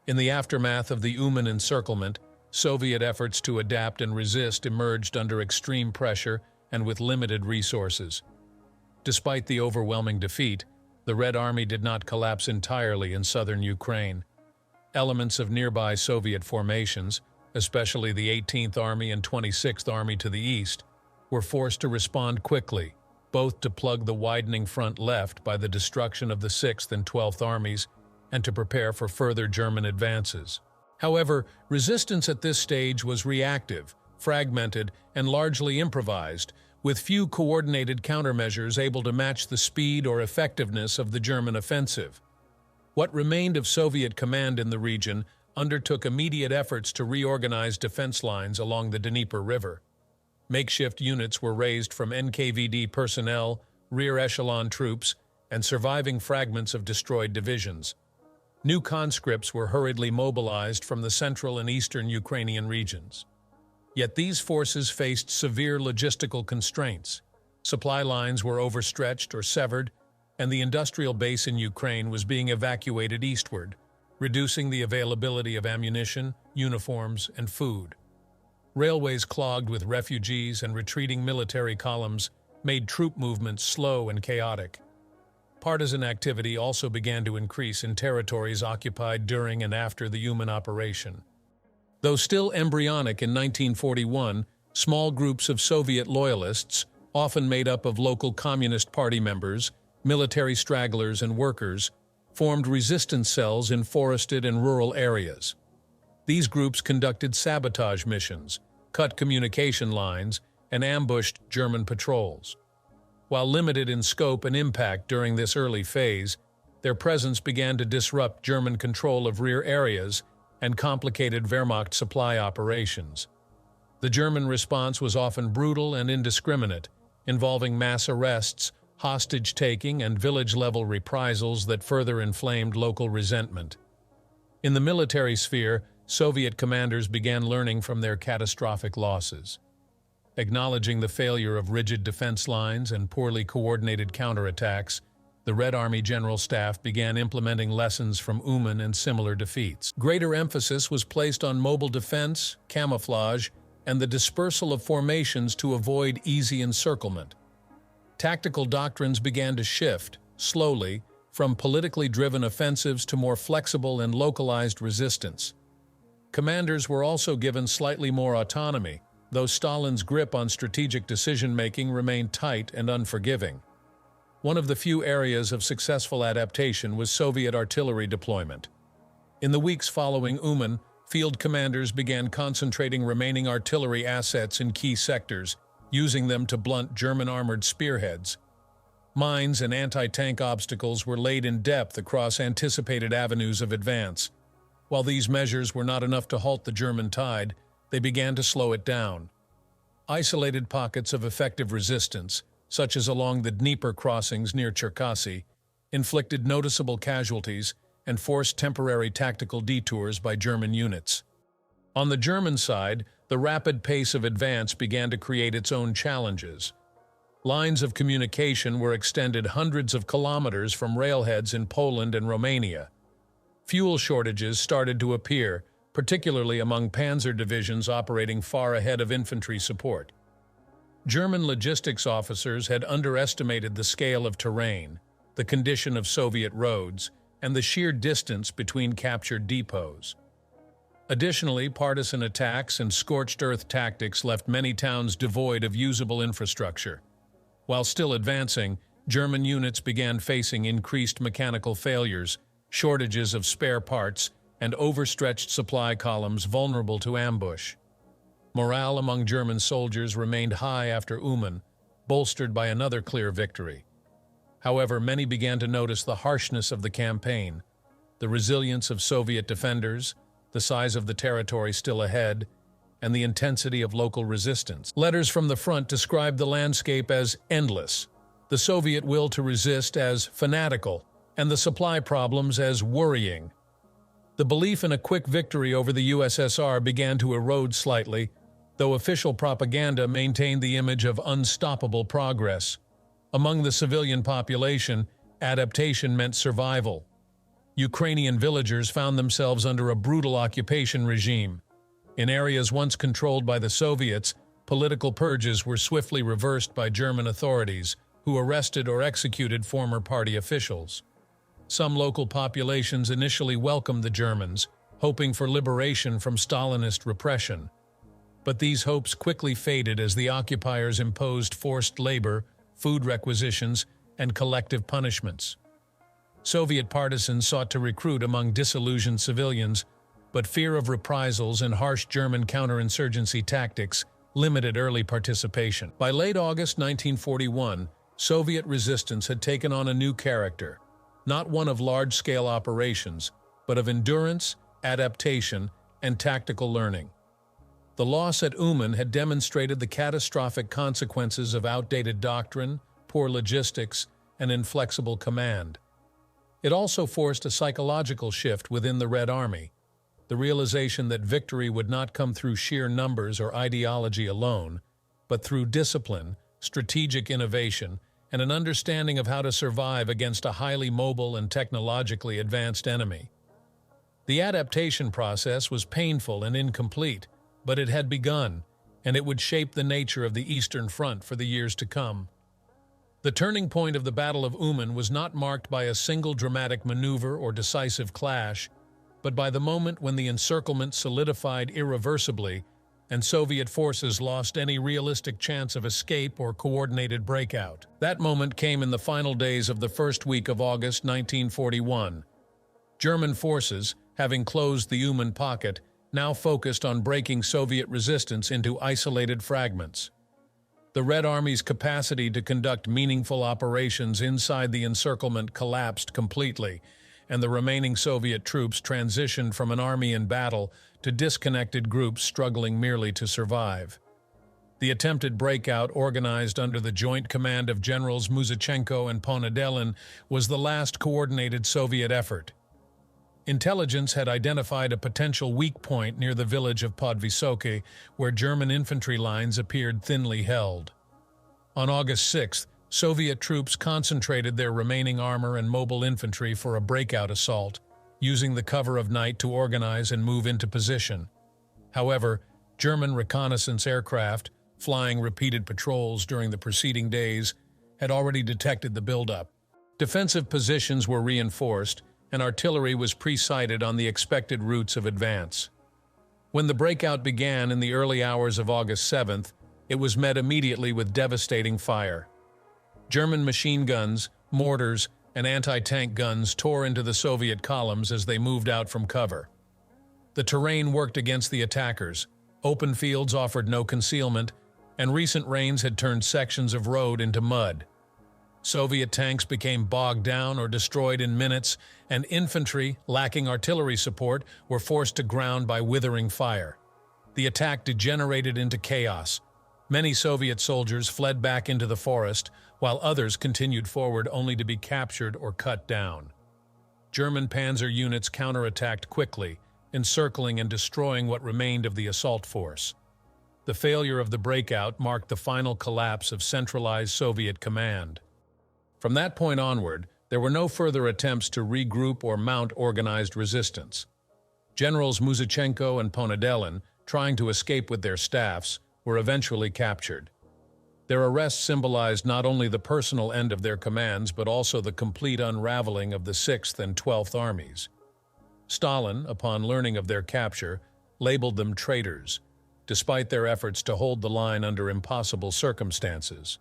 In the aftermath of the Uman encirclement, Soviet efforts to adapt and resist emerged under extreme pressure and with limited resources. Despite the overwhelming defeat, the Red Army did not collapse entirely in southern Ukraine. Elements of nearby Soviet formations, especially the 18th Army and 26th Army to the east, were forced to respond quickly, both to plug the widening front left by the destruction of the 6th and 12th Armies and to prepare for further German advances. However, resistance at this stage was reactive, fragmented, and largely improvised, with few coordinated countermeasures able to match the speed or effectiveness of the German offensive. What remained of Soviet command in the region undertook immediate efforts to reorganize defense lines along the Dnieper River. Makeshift units were raised from NKVD personnel, rear echelon troops, and surviving fragments of destroyed divisions. New conscripts were hurriedly mobilized from the central and eastern Ukrainian regions. Yet these forces faced severe logistical constraints. Supply lines were overstretched or severed, and the industrial base in Ukraine was being evacuated eastward, reducing the availability of ammunition, uniforms, and food. Railways clogged with refugees and retreating military columns made troop movements slow and chaotic. Partisan activity also began to increase in territories occupied during and after the Uman operation. Though still embryonic in 1941, small groups of Soviet loyalists, often made up of local Communist Party members, military stragglers, and workers, formed resistance cells in forested and rural areas. These groups conducted sabotage missions, cut communication lines, and ambushed German patrols. While limited in scope and impact during this early phase, their presence began to disrupt German control of rear areas and complicated Wehrmacht supply operations. The German response was often brutal and indiscriminate, involving mass arrests, hostage-taking, and village-level reprisals that further inflamed local resentment. In the military sphere, Soviet commanders began learning from their catastrophic losses. Acknowledging the failure of rigid defense lines and poorly coordinated counterattacks, the Red Army General Staff began implementing lessons from Uman and similar defeats. Greater emphasis was placed on mobile defense, camouflage, and the dispersal of formations to avoid easy encirclement. Tactical doctrines began to shift, slowly, from politically driven offensives to more flexible and localized resistance. Commanders were also given slightly more autonomy, though Stalin's grip on strategic decision-making remained tight and unforgiving. One of the few areas of successful adaptation was Soviet artillery deployment. In the weeks following Uman, field commanders began concentrating remaining artillery assets in key sectors, using them to blunt German armored spearheads. Mines and anti-tank obstacles were laid in depth across anticipated avenues of advance. While these measures were not enough to halt the German tide, they began to slow it down. Isolated pockets of effective resistance, such as along the Dnieper crossings near Cherkasy, inflicted noticeable casualties and forced temporary tactical detours by German units. On the German side, the rapid pace of advance began to create its own challenges. Lines of communication were extended hundreds of kilometers from railheads in Poland and Romania. Fuel shortages started to appear, particularly among panzer divisions operating far ahead of infantry support. German logistics officers had underestimated the scale of terrain, the condition of Soviet roads, and the sheer distance between captured depots. Additionally, partisan attacks and scorched earth tactics left many towns devoid of usable infrastructure. While still advancing, German units began facing increased mechanical failures, shortages of spare parts, and overstretched supply columns vulnerable to ambush. Morale among German soldiers remained high after Uman, bolstered by another clear victory. However, many began to notice the harshness of the campaign, the resilience of Soviet defenders, the size of the territory still ahead, and the intensity of local resistance. Letters from the front described the landscape as endless, the Soviet will to resist as fanatical, and the supply problems as worrying. The belief in a quick victory over the USSR began to erode slightly, though official propaganda maintained the image of unstoppable progress. Among the civilian population, adaptation meant survival. Ukrainian villagers found themselves under a brutal occupation regime. In areas once controlled by the Soviets, political purges were swiftly reversed by German authorities, who arrested or executed former party officials. Some local populations initially welcomed the Germans, hoping for liberation from Stalinist repression. But these hopes quickly faded as the occupiers imposed forced labor, food requisitions, and collective punishments. Soviet partisans sought to recruit among disillusioned civilians, but fear of reprisals and harsh German counterinsurgency tactics limited early participation. By late August 1941, Soviet resistance had taken on a new character, not one of large-scale operations, but of endurance, adaptation, and tactical learning. The loss at Uman had demonstrated the catastrophic consequences of outdated doctrine, poor logistics, and inflexible command. It also forced a psychological shift within the Red Army, the realization that victory would not come through sheer numbers or ideology alone, but through discipline, strategic innovation, and an understanding of how to survive against a highly mobile and technologically advanced enemy. The adaptation process was painful and incomplete, but it had begun, and it would shape the nature of the Eastern Front for the years to come. The turning point of the Battle of Uman was not marked by a single dramatic maneuver or decisive clash, but by the moment when the encirclement solidified irreversibly and Soviet forces lost any realistic chance of escape or coordinated breakout. That moment came in the final days of the first week of August 1941. German forces, having closed the Uman pocket, now focused on breaking Soviet resistance into isolated fragments. The Red Army's capacity to conduct meaningful operations inside the encirclement collapsed completely, and the remaining Soviet troops transitioned from an army in battle to disconnected groups struggling merely to survive. The attempted breakout, organized under the joint command of Generals Muzichenko and Ponedelin, was the last coordinated Soviet effort. Intelligence had identified a potential weak point near the village of Podvysoky, where German infantry lines appeared thinly held. On August 6th, Soviet troops concentrated their remaining armor and mobile infantry for a breakout assault, using the cover of night to organize and move into position. However, German reconnaissance aircraft, flying repeated patrols during the preceding days, had already detected the buildup. Defensive positions were reinforced, and artillery was pre-sighted on the expected routes of advance. When the breakout began in the early hours of August 7th, it was met immediately with devastating fire. German machine guns, mortars, and anti-tank guns tore into the Soviet columns as they moved out from cover. The terrain worked against the attackers, open fields offered no concealment, and recent rains had turned sections of road into mud. Soviet tanks became bogged down or destroyed in minutes, and infantry, lacking artillery support, were forced to ground by withering fire. The attack degenerated into chaos. Many Soviet soldiers fled back into the forest, while others continued forward only to be captured or cut down. German panzer units counterattacked quickly, encircling and destroying what remained of the assault force. The failure of the breakout marked the final collapse of centralized Soviet command. From that point onward, there were no further attempts to regroup or mount organized resistance. Generals Muzichenko and Ponedelin, trying to escape with their staffs, were eventually captured. Their arrest symbolized not only the personal end of their commands but also the complete unraveling of the 6th and 12th Armies. Stalin, upon learning of their capture, labeled them traitors, despite their efforts to hold the line under impossible circumstances.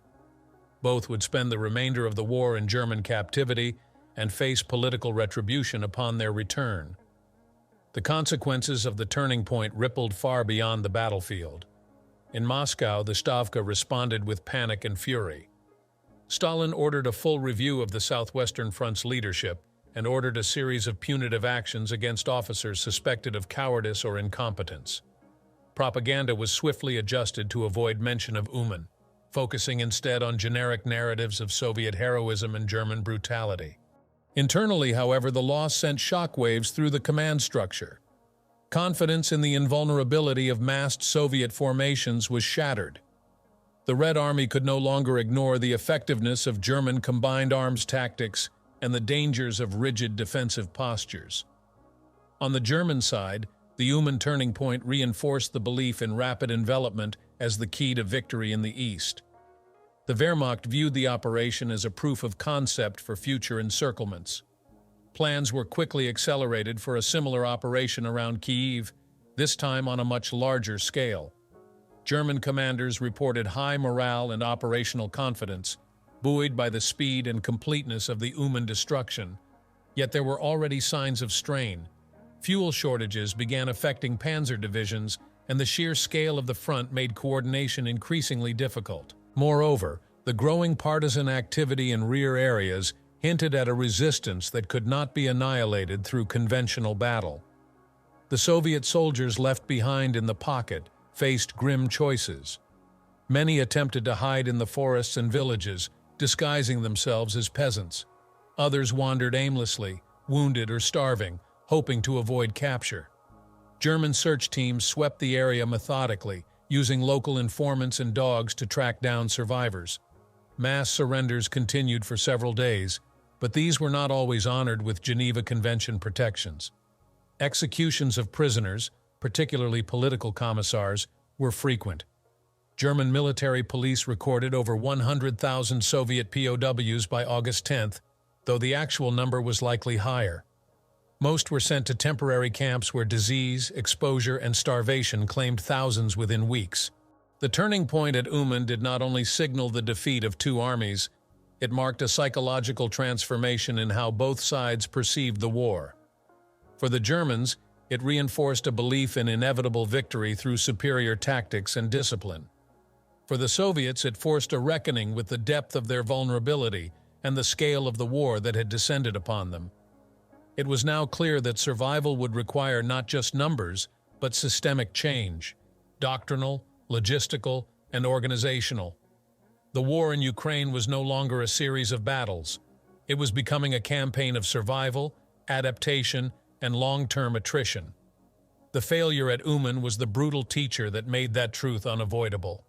Both would spend the remainder of the war in German captivity and face political retribution upon their return. The consequences of the turning point rippled far beyond the battlefield. In Moscow, the Stavka responded with panic and fury. Stalin ordered a full review of the Southwestern Front's leadership and ordered a series of punitive actions against officers suspected of cowardice or incompetence. Propaganda was swiftly adjusted to avoid mention of Uman, focusing instead on generic narratives of Soviet heroism and German brutality. Internally, however, the loss sent shockwaves through the command structure. Confidence in the invulnerability of massed Soviet formations was shattered. The Red Army could no longer ignore the effectiveness of German combined arms tactics and the dangers of rigid defensive postures. On the German side, the Uman turning point reinforced the belief in rapid envelopment as the key to victory in the East. The Wehrmacht viewed the operation as a proof of concept for future encirclements. Plans were quickly accelerated for a similar operation around Kyiv, this time on a much larger scale. German commanders reported high morale and operational confidence, buoyed by the speed and completeness of the Uman destruction. Yet there were already signs of strain. Fuel shortages began affecting panzer divisions, and the sheer scale of the front made coordination increasingly difficult. Moreover, the growing partisan activity in rear areas hinted at a resistance that could not be annihilated through conventional battle. The Soviet soldiers left behind in the pocket faced grim choices. Many attempted to hide in the forests and villages, disguising themselves as peasants. Others wandered aimlessly, wounded or starving, hoping to avoid capture. German search teams swept the area methodically, using local informants and dogs to track down survivors. Mass surrenders continued for several days, but these were not always honored with Geneva Convention protections. Executions of prisoners, particularly political commissars, were frequent. German military police recorded over 100,000 Soviet POWs by August 10th, though the actual number was likely higher. Most were sent to temporary camps where disease, exposure, and starvation claimed thousands within weeks. The turning point at Uman did not only signal the defeat of two armies, it marked a psychological transformation in how both sides perceived the war. For the Germans, it reinforced a belief in inevitable victory through superior tactics and discipline. For the Soviets, it forced a reckoning with the depth of their vulnerability and the scale of the war that had descended upon them. It was now clear that survival would require not just numbers, but systemic change, doctrinal, logistical, and organizational. The war in Ukraine was no longer a series of battles. It was becoming a campaign of survival, adaptation, and long-term attrition. The failure at Uman was the brutal teacher that made that truth unavoidable.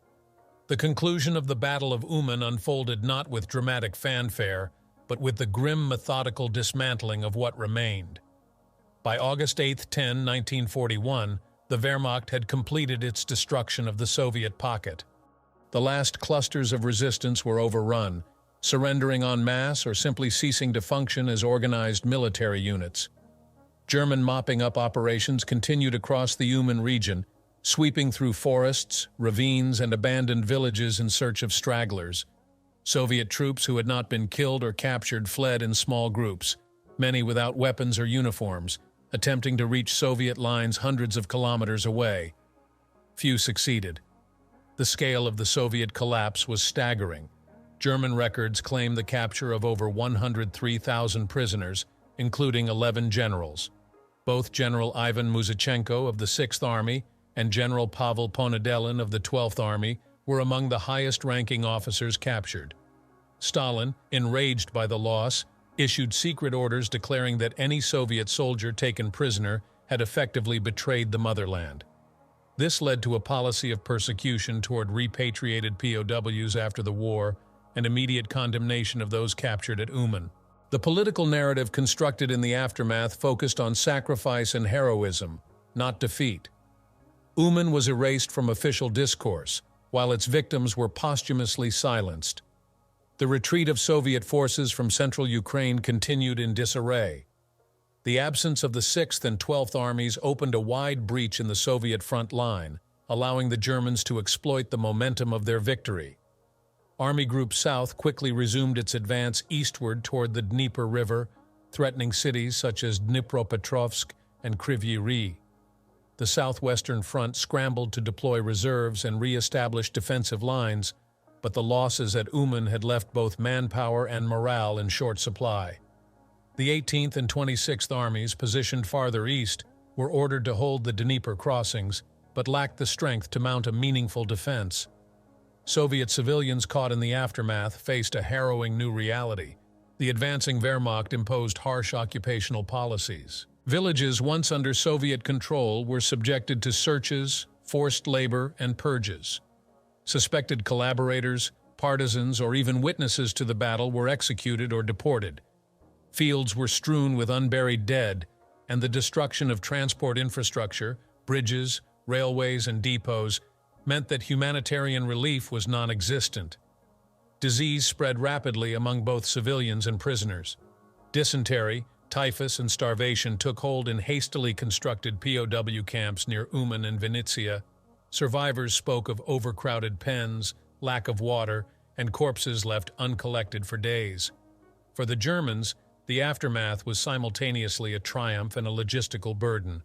The conclusion of the Battle of Uman unfolded not with dramatic fanfare, but with the grim, methodical dismantling of what remained. By August 8, 1941, the Wehrmacht had completed its destruction of the Soviet pocket. The last clusters of resistance were overrun, surrendering en masse or simply ceasing to function as organized military units. German mopping-up operations continued across the Uman region, sweeping through forests, ravines, and abandoned villages in search of stragglers. Soviet troops who had not been killed or captured fled in small groups, many without weapons or uniforms, attempting to reach Soviet lines hundreds of kilometers away. Few succeeded. The scale of the Soviet collapse was staggering. German records claim the capture of over 103,000 prisoners, including 11 generals. Both General Ivan Muzichenko of the 6th Army and General Pavel Ponedelin of the 12th Army were among the highest-ranking officers captured. Stalin, enraged by the loss, issued secret orders declaring that any Soviet soldier taken prisoner had effectively betrayed the motherland. This led to a policy of persecution toward repatriated POWs after the war and immediate condemnation of those captured at Uman. The political narrative constructed in the aftermath focused on sacrifice and heroism, not defeat. Uman was erased from official discourse, while its victims were posthumously silenced. The retreat of Soviet forces from central Ukraine continued in disarray. The absence of the 6th and 12th Armies opened a wide breach in the Soviet front line, allowing the Germans to exploit the momentum of their victory. Army Group South quickly resumed its advance eastward toward the Dnieper River, threatening cities such as Dnipropetrovsk and Kryvyi Rih. The Southwestern Front scrambled to deploy reserves and re-establish defensive lines, but the losses at Uman had left both manpower and morale in short supply. The 18th and 26th Armies, positioned farther east, were ordered to hold the Dnieper crossings, but lacked the strength to mount a meaningful defense. Soviet civilians caught in the aftermath faced a harrowing new reality. The advancing Wehrmacht imposed harsh occupational policies. Villages once under Soviet control were subjected to searches, forced labor, and purges. Suspected collaborators, partisans, or even witnesses to the battle were executed or deported. Fields were strewn with unburied dead, and the destruction of transport infrastructure, bridges, railways, and depots meant that humanitarian relief was non-existent. Disease spread rapidly among both civilians and prisoners. Dysentery, typhus, and starvation took hold in hastily constructed POW camps near Uman and Vinnytsia. Survivors spoke of overcrowded pens, lack of water, and corpses left uncollected for days. For the Germans, the aftermath was simultaneously a triumph and a logistical burden.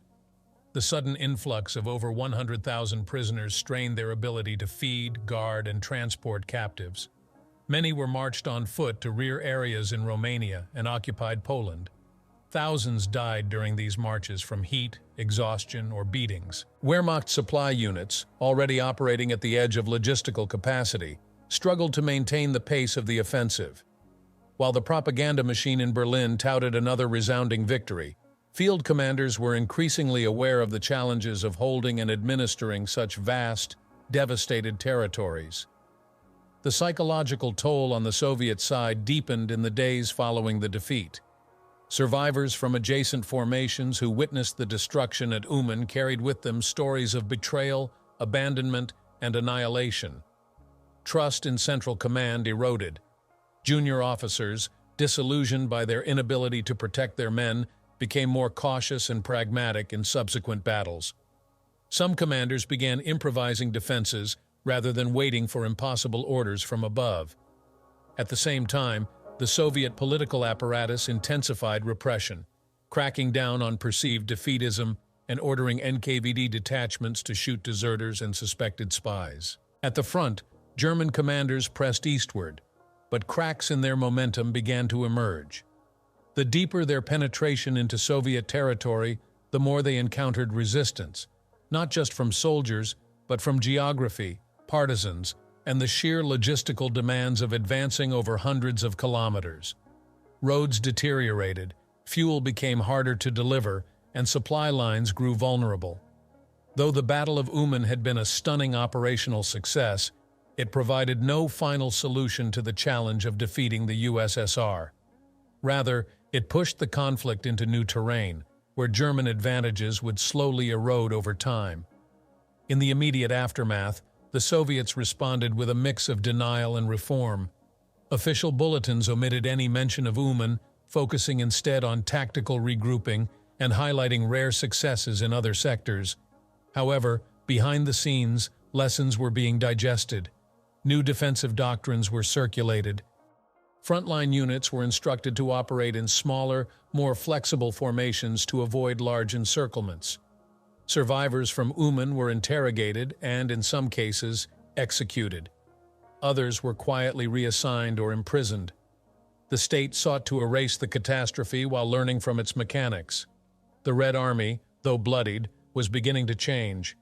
The sudden influx of over 100,000 prisoners strained their ability to feed, guard, and transport captives. Many were marched on foot to rear areas in Romania and occupied Poland. Thousands died during these marches from heat, exhaustion, or beatings. Wehrmacht supply units, already operating at the edge of logistical capacity, struggled to maintain the pace of the offensive. While the propaganda machine in Berlin touted another resounding victory, field commanders were increasingly aware of the challenges of holding and administering such vast, devastated territories. The psychological toll on the Soviet side deepened in the days following the defeat. Survivors from adjacent formations who witnessed the destruction at Uman carried with them stories of betrayal, abandonment, and annihilation. Trust in Central Command eroded. Junior officers, disillusioned by their inability to protect their men, became more cautious and pragmatic in subsequent battles. Some commanders began improvising defenses rather than waiting for impossible orders from above. At the same time, the Soviet political apparatus intensified repression, cracking down on perceived defeatism and ordering NKVD detachments to shoot deserters and suspected spies. At the front, German commanders pressed eastward, but cracks in their momentum began to emerge. The deeper their penetration into Soviet territory, the more they encountered resistance, not just from soldiers, but from geography, partisans, and the sheer logistical demands of advancing over hundreds of kilometers. Roads deteriorated, fuel became harder to deliver, and supply lines grew vulnerable. Though the Battle of Uman had been a stunning operational success, it provided no final solution to the challenge of defeating the USSR. Rather, it pushed the conflict into new terrain, where German advantages would slowly erode over time. In the immediate aftermath, the Soviets responded with a mix of denial and reform. Official bulletins omitted any mention of Uman, focusing instead on tactical regrouping and highlighting rare successes in other sectors. However, behind the scenes, lessons were being digested. New defensive doctrines were circulated. Frontline units were instructed to operate in smaller, more flexible formations to avoid large encirclements. Survivors from Uman were interrogated and, in some cases, executed. Others were quietly reassigned or imprisoned. The state sought to erase the catastrophe while learning from its mechanics. The Red Army, though bloodied, was beginning to change.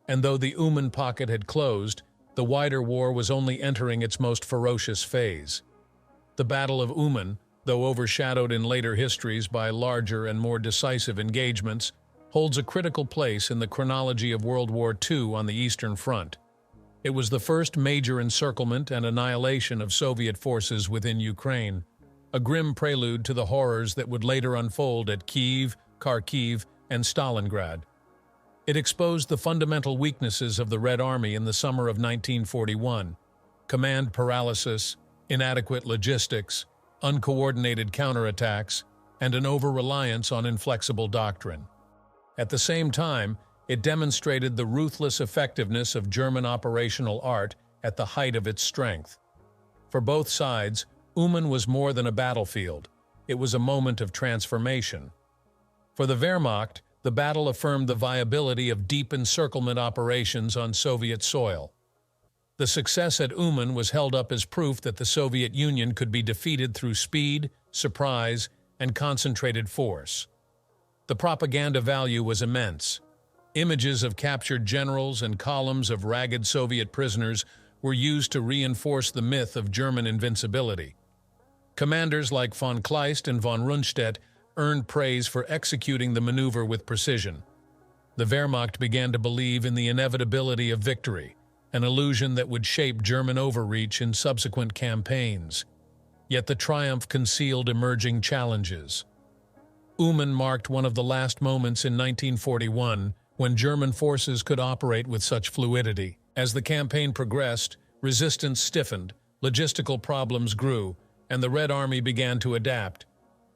And though the Uman pocket had closed, the wider war was only entering its most ferocious phase. The Battle of Uman, though overshadowed in later histories by larger and more decisive engagements, holds a critical place in the chronology of World War II on the Eastern Front. It was the first major encirclement and annihilation of Soviet forces within Ukraine, a grim prelude to the horrors that would later unfold at Kyiv, Kharkiv, and Stalingrad. It exposed the fundamental weaknesses of the Red Army in the summer of 1941: command paralysis, inadequate logistics, uncoordinated counterattacks, and an over-reliance on inflexible doctrine. At the same time, it demonstrated the ruthless effectiveness of German operational art at the height of its strength. For both sides, Uman was more than a battlefield. It was a moment of transformation. For the Wehrmacht, the battle affirmed the viability of deep encirclement operations on Soviet soil. The success at Uman was held up as proof that the Soviet Union could be defeated through speed, surprise, and concentrated force. The propaganda value was immense. Images of captured generals and columns of ragged Soviet prisoners were used to reinforce the myth of German invincibility. Commanders like von Kleist and von Rundstedt earned praise for executing the maneuver with precision. The Wehrmacht began to believe in the inevitability of victory, an illusion that would shape German overreach in subsequent campaigns. Yet the triumph concealed emerging challenges. Uman marked one of the last moments in 1941 when German forces could operate with such fluidity. As the campaign progressed, resistance stiffened, logistical problems grew, and the Red Army began to adapt.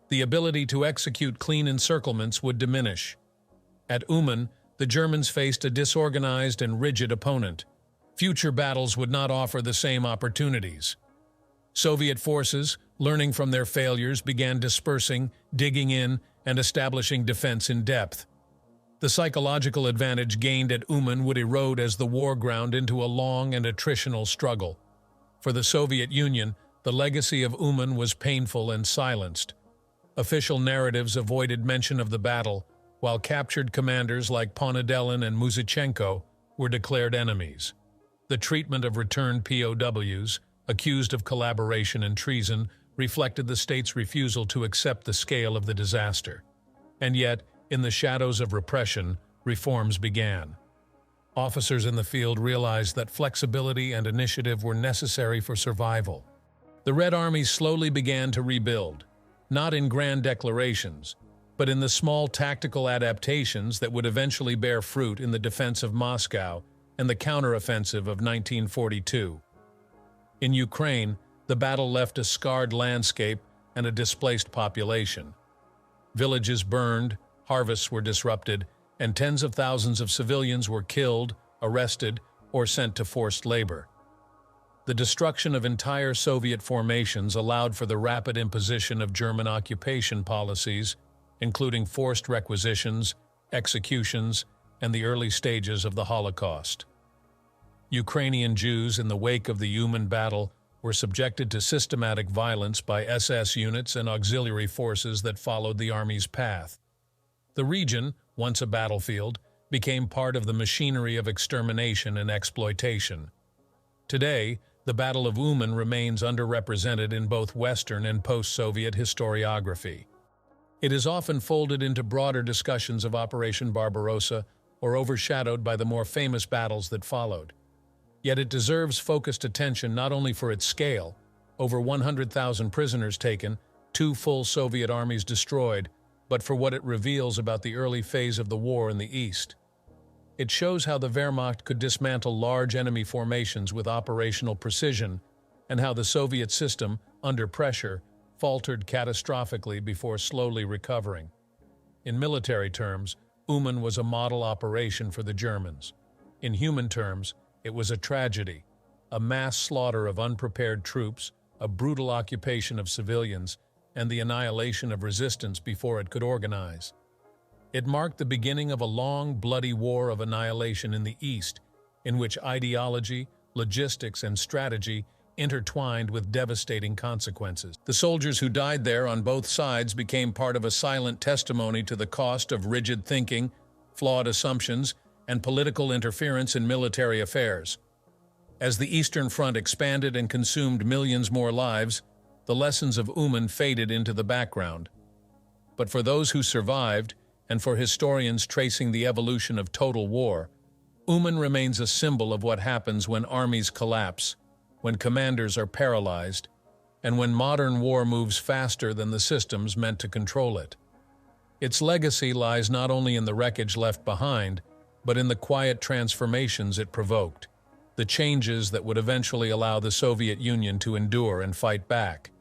The ability to execute clean encirclements would diminish. At Uman, the Germans faced a disorganized and rigid opponent. Future battles would not offer the same opportunities. Soviet forces, learning from their failures, began dispersing, digging in, and establishing defense in depth. The psychological advantage gained at Uman would erode as the war ground into a long and attritional struggle. For the Soviet Union, the legacy of Uman was painful and silenced. Official narratives avoided mention of the battle, while captured commanders like Ponedelin and Muzichenko were declared enemies. The treatment of returned POWs, accused of collaboration and treason, reflected the state's refusal to accept the scale of the disaster. And yet, in the shadows of repression, reforms began. Officers in the field realized that flexibility and initiative were necessary for survival. The Red Army slowly began to rebuild, not in grand declarations, but in the small tactical adaptations that would eventually bear fruit in the defense of Moscow and the counteroffensive of 1942. In Ukraine, the battle left a scarred landscape and a displaced population. Villages burned, harvests were disrupted, and tens of thousands of civilians were killed, arrested, or sent to forced labor. The destruction of entire Soviet formations allowed for the rapid imposition of German occupation policies, including forced requisitions, executions, and the early stages of the Holocaust. Ukrainian Jews in the wake of the Uman battle were subjected to systematic violence by SS units and auxiliary forces that followed the army's path. The region, once a battlefield, became part of the machinery of extermination and exploitation. Today, the Battle of Uman remains underrepresented in both Western and post-Soviet historiography. It is often folded into broader discussions of Operation Barbarossa or overshadowed by the more famous battles that followed. Yet it deserves focused attention not only for its scale, over 100,000 prisoners taken, 2 full Soviet armies destroyed, but for what it reveals about the early phase of the war in the East. It shows how the Wehrmacht could dismantle large enemy formations with operational precision, and how the Soviet system, under pressure, faltered catastrophically before slowly recovering. In military terms, Uman was a model operation for the Germans. In human terms, it was a tragedy, a mass slaughter of unprepared troops, a brutal occupation of civilians, and the annihilation of resistance before it could organize. It marked the beginning of a long, bloody war of annihilation in the East, in which ideology, logistics, and strategy intertwined with devastating consequences. The soldiers who died there on both sides became part of a silent testimony to the cost of rigid thinking, flawed assumptions, and political interference in military affairs. As the Eastern Front expanded and consumed millions more lives, the lessons of Uman faded into the background. But for those who survived, and for historians tracing the evolution of total war, Uman remains a symbol of what happens when armies collapse, when commanders are paralyzed, and when modern war moves faster than the systems meant to control it. Its legacy lies not only in the wreckage left behind, but in the quiet transformations it provoked, the changes that would eventually allow the Soviet Union to endure and fight back.